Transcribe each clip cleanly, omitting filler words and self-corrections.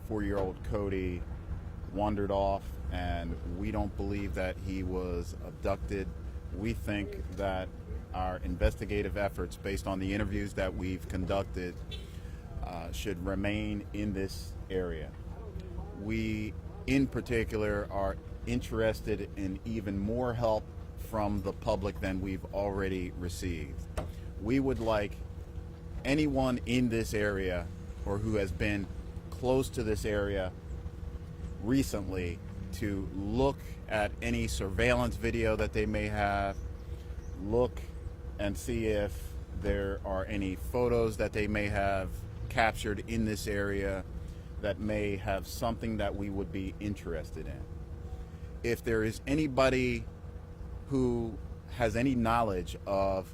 4-year-old Cody wandered off, and we don't believe that he was abducted. We think that our investigative efforts, based on the interviews that we've conducted, should remain in this area. We, in particular, are interested in even more help from the public than we've already received. We would like anyone in this area or who has been close to this area recently to look at any surveillance video that they may have, look and see if there are any photos that they may have captured in this area that may have something that we would be interested in. If there is anybody who has any knowledge of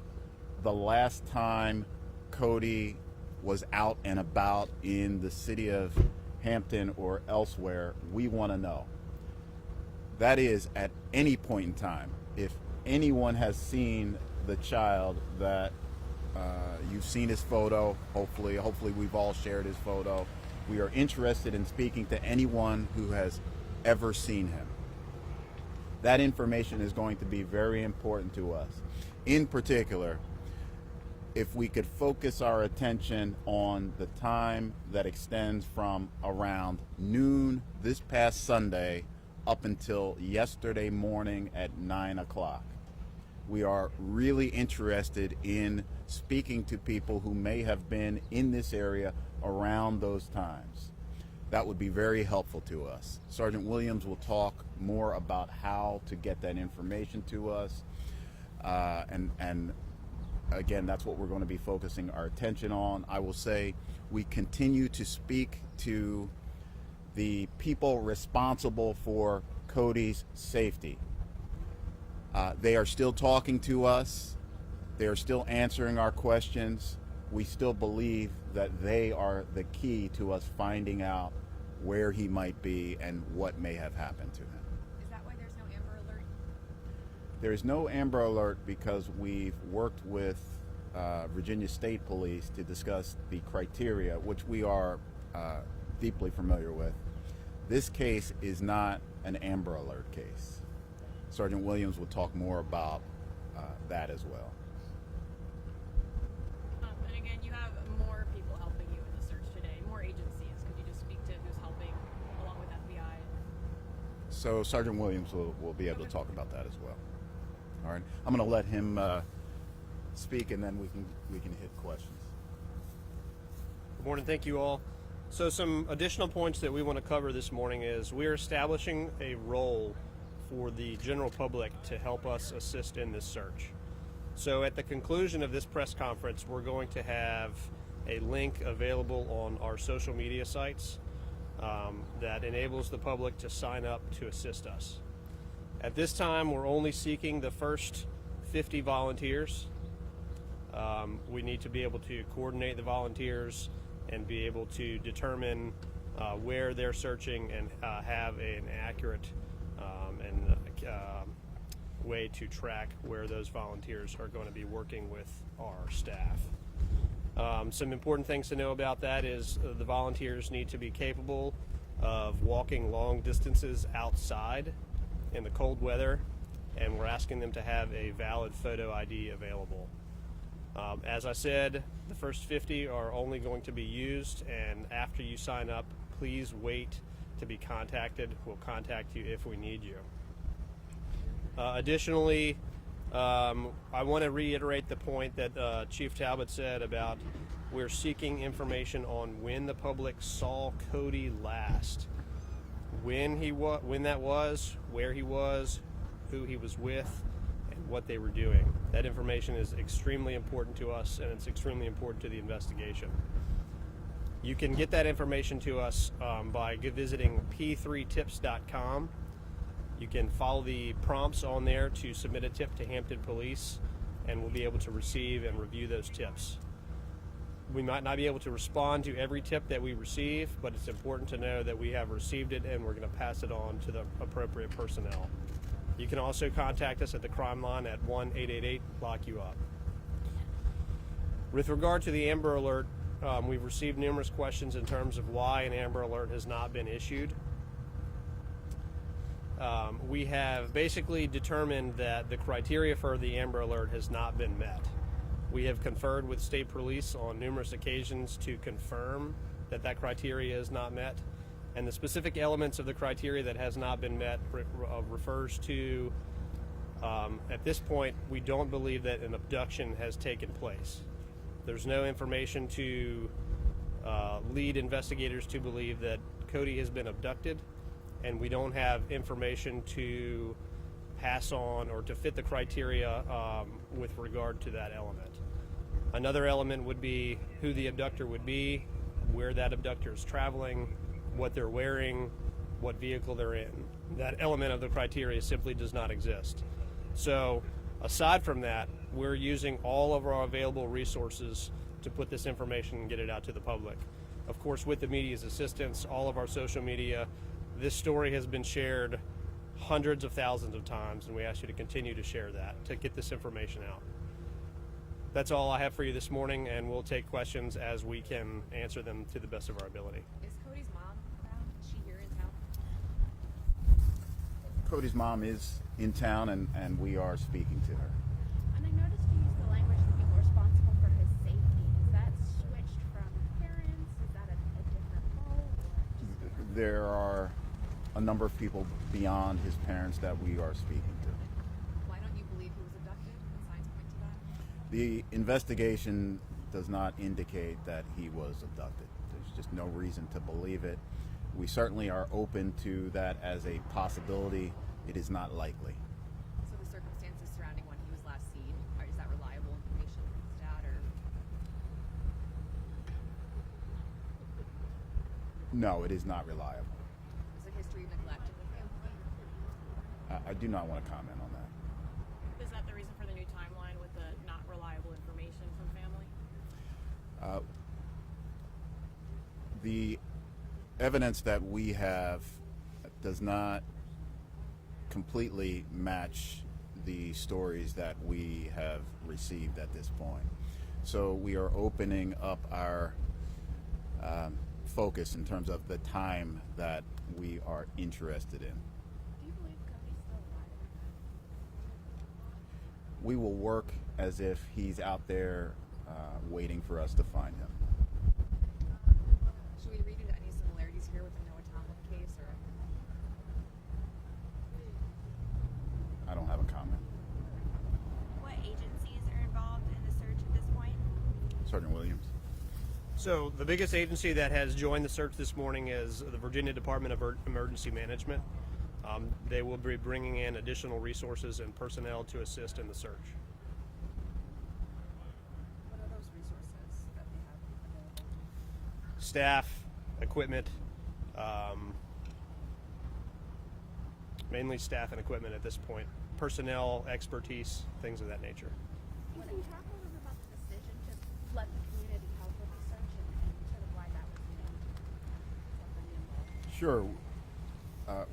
the last time Cody was out and about in the city of Hampton or elsewhere, we want to know. That is, at any point in time, if anyone has seen the child, that you've seen his photo, hopefully we've all shared his photo. We are interested in speaking to anyone who has ever seen him. That information is going to be very important to us. In particular, if we could focus our attention on the time that extends from around noon this past Sunday up until yesterday morning at 9 o'clock. We are really interested in speaking to people who may have been in this area around those times. That would be very helpful to us. Sergeant Williams will talk more about how to get that information to us, and again, that's what we're going to be focusing our attention on. I will say we continue to speak to the people responsible for Cody's safety. They are still talking to us. They are still answering our questions. We still believe that they are the key to us finding out where he might be and what may have happened to him. Is that why there's no Amber Alert? There is no Amber Alert because we've worked with Virginia State Police to discuss the criteria, which we are deeply familiar with. This case is not an Amber Alert case. Sergeant Williams will talk more about that as well. And again, you have more people helping you in the search today, more agencies. Could you just speak to who's helping along with FBI? So Sergeant Williams will be able to talk about that as well. All right, I'm going to let him speak, and then we can hit questions. Good morning, thank you all. So some additional points that we want to cover this morning is we're establishing a role for the general public to help us assist in this search. So at the conclusion of this press conference, we're going to have a link available on our social media sites that enables the public to sign up to assist us. At this time, we're only seeking the first 50 volunteers. We need to be able to coordinate the volunteers and be able to determine where they're searching and have an accurate way to track where those volunteers are going to be working with our staff. Some important things to know about that is the volunteers need to be capable of walking long distances outside in the cold weather, and we're asking them to have a valid photo ID available. As I said, the first 50 are only going to be used, and after you sign up, please wait to be contacted. We'll contact you if we need you. Additionally, I want to reiterate the point that Chief Talbot said about we're seeking information on when the public saw Cody last, when that was, where he was, who he was with, and what they were doing. That information is extremely important to us, and it's extremely important to the investigation. You can get that information to us by visiting p3tips.com. You can follow the prompts on there to submit a tip to Hampton Police, and we'll be able to receive and review those tips. We might not be able to respond to every tip that we receive, but it's important to know that we have received it and we're going to pass it on to the appropriate personnel. You can also contact us at the crime line at 1-888-LOCK-YOU-UP. With regard to the Amber Alert, We've received numerous questions in terms of why an Amber Alert has not been issued. We have basically determined that the criteria for the Amber Alert has not been met. We have conferred with state police on numerous occasions to confirm that that criteria is not met, and the specific elements of the criteria that has not been met refers to, at this point, we don't believe that an abduction has taken place. There's no information to lead investigators to believe that Codi has been abducted, and we don't have information to pass on or to fit the criteria with regard to that element. Another element would be who the abductor would be, where that abductor is traveling, what they're wearing, what vehicle they're in. That element of the criteria simply does not exist. So aside from that, we're using all of our available resources to put this information and get it out to the public. Of course, with the media's assistance, all of our social media, this story has been shared hundreds of thousands of times, and we ask you to continue to share that to get this information out. That's all I have for you this morning, and we'll take questions as we can answer them to the best of our ability. Is Cody's mom around? Is she here in town? Cody's mom is in town, and we are speaking to her. And I noticed you used the language the people responsible for his safety. Is that switched from parents? Is that a different role? Or There are a number of people beyond his parents that we are speaking to. Why don't you believe he was abducted? What signs point to that? The investigation does not indicate that he was abducted. There's just no reason to believe it. We certainly are open to that as a possibility. It is not likely. So the circumstances surrounding when he was last seen, is that reliable information from his dad, or? No, it is not reliable. Is there history of neglect in the family? I do not want to comment on that. Is that the reason for the new timeline with the not reliable information from family? The evidence that we have does not completely match the stories that we have received at this point. So we are opening up our focus in terms of the time that we are interested in. do you believe Cody's still alive? We will work as if he's out there waiting for us to find him. Should we read into any similarities here with the Noah Tomlin case, or? I don't have a comment. What agencies are involved in the search at this point? Sergeant Williams. So the biggest agency that has joined the search this morning is the Virginia Department of Emergency Management. They will be bringing in additional resources and personnel to assist in the search. What are those resources that they have available? Staff, equipment, mainly staff and equipment at this point. Personnel, expertise, things of that nature. Can you talk a little bit about the decision to let the community help with the search and sort of why that was made? Sure.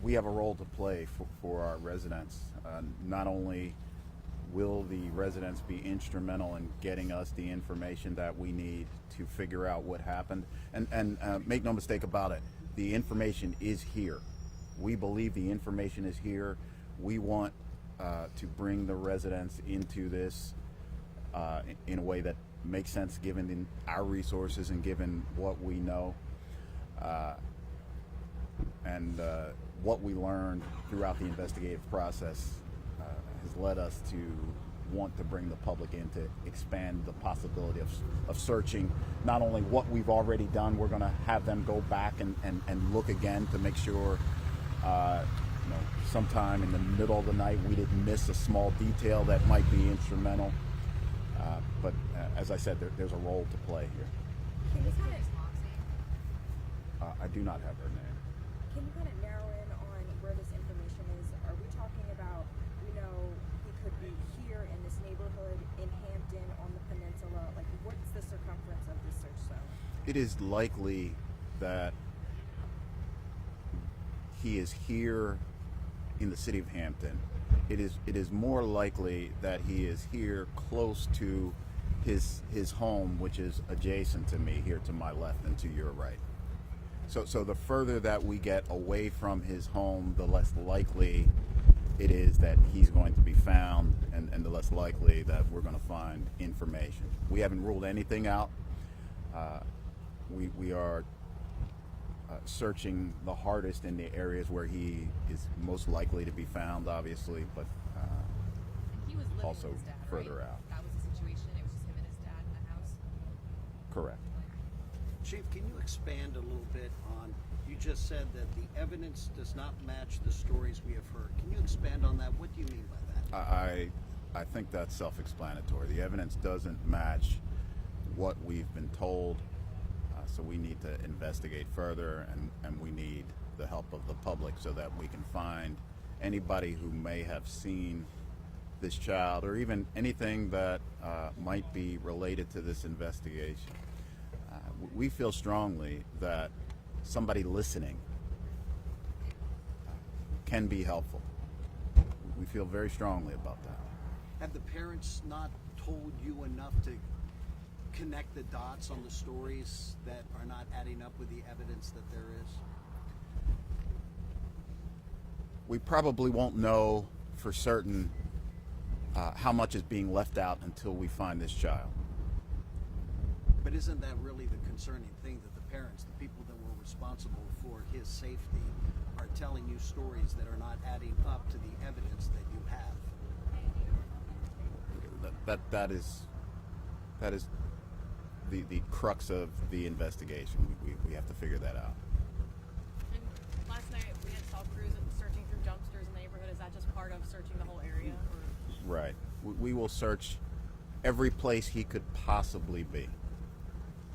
We have a role to play for our residents. Not only will the residents be instrumental in getting us the information that we need to figure out what happened, and make no mistake about it, the information is here. We believe the information is here. We want to bring the residents into this in a way that makes sense given our resources and given what we know. And what we learned throughout the investigative process has led us to want to bring the public in to expand the possibility of searching not only what we've already done. We're going to have them go back and look again to make sure sometime in the middle of the night we didn't miss a small detail that might be instrumental. But as I said, there's a role to play here. Can you kind of I do not have her name. narrow in on where this information is? Are we talking about, we know he could be here in this neighborhood, in Hampton, on the peninsula? Like, what's the circumference of this search zone? It is likely that he is here in the city of Hampton. It is more likely that he is here close to his home, which is adjacent to me here to my left and to your right. So the further that we get away from his home, the less likely it is that he's going to be found, and the less likely that we're going to find information. We haven't ruled anything out. We are searching the hardest in the areas where he is most likely to be found, obviously, but He was living also with his dad, further right? out. That was the situation. It was just him and his dad in the house. Correct. Chief, can you expand a little bit on, you just said that the evidence does not match the stories we have heard. Can you expand on that? What do you mean by that? I think that's self-explanatory. The evidence doesn't match what we've been told, so we need to investigate further, and we need the help of the public so that we can find anybody who may have seen this child or even anything that might be related to this investigation. We feel strongly that somebody listening can be helpful. We feel very strongly about that. Have the parents not told you enough to connect the dots on the stories that are not adding up with the evidence that there is? We probably won't know for certain how much is being left out until we find this child. But isn't that really the concerning thing, that the parents, the people that were responsible for his safety, are telling you stories that are not adding up to the evidence that you have? That is the crux of the investigation. We have to figure that out. And last night we had saw crews searching through dumpsters in the neighborhood. Is that just part of searching the whole area? Or? Right. We will search every place he could possibly be.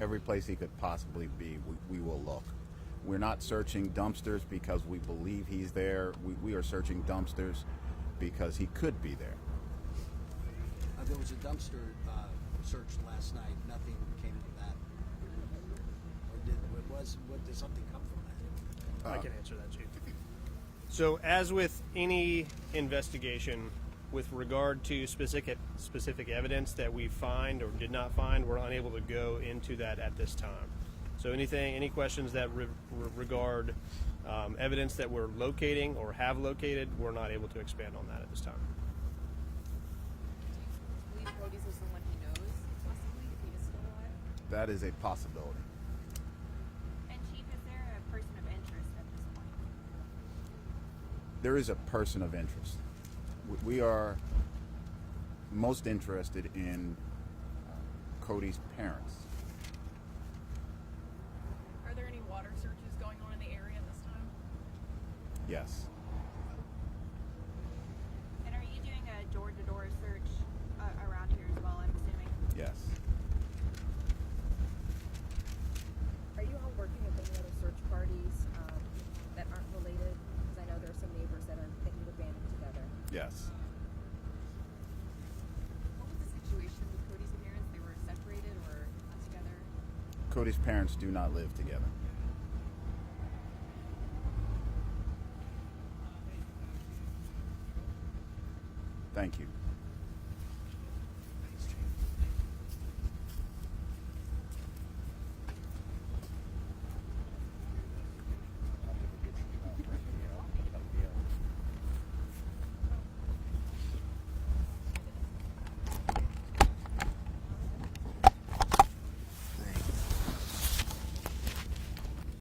Every place he could possibly be, we will look. We're not searching dumpsters because we believe he's there. We are searching dumpsters because he could be there. There was a dumpster searched last night. Nothing came from that. Or did something come from that? I can answer that, Chief. So, as with any investigation, with regard to specific evidence that we find or did not find, we're unable to go into that at this time. So, any questions that regard evidence that we're locating or have located, we're not able to expand on that at this time. Do you believe Cody's is someone he knows, possibly, if he is still alive? That is a possibility. And Chief, is there a person of interest at this point? There is a person of interest. We are most interested in Cody's parents. Are there any water searches going on in the area at this time? Yes. And are you doing a door-to-door search around here as well, I'm assuming? Yes. Are you all working with any other search parties that aren't related? Because I know there are some neighbors that you would band together. Yes. What was the situation with Cody's parents? They were separated or not together? Cody's parents do not live together. Thank you.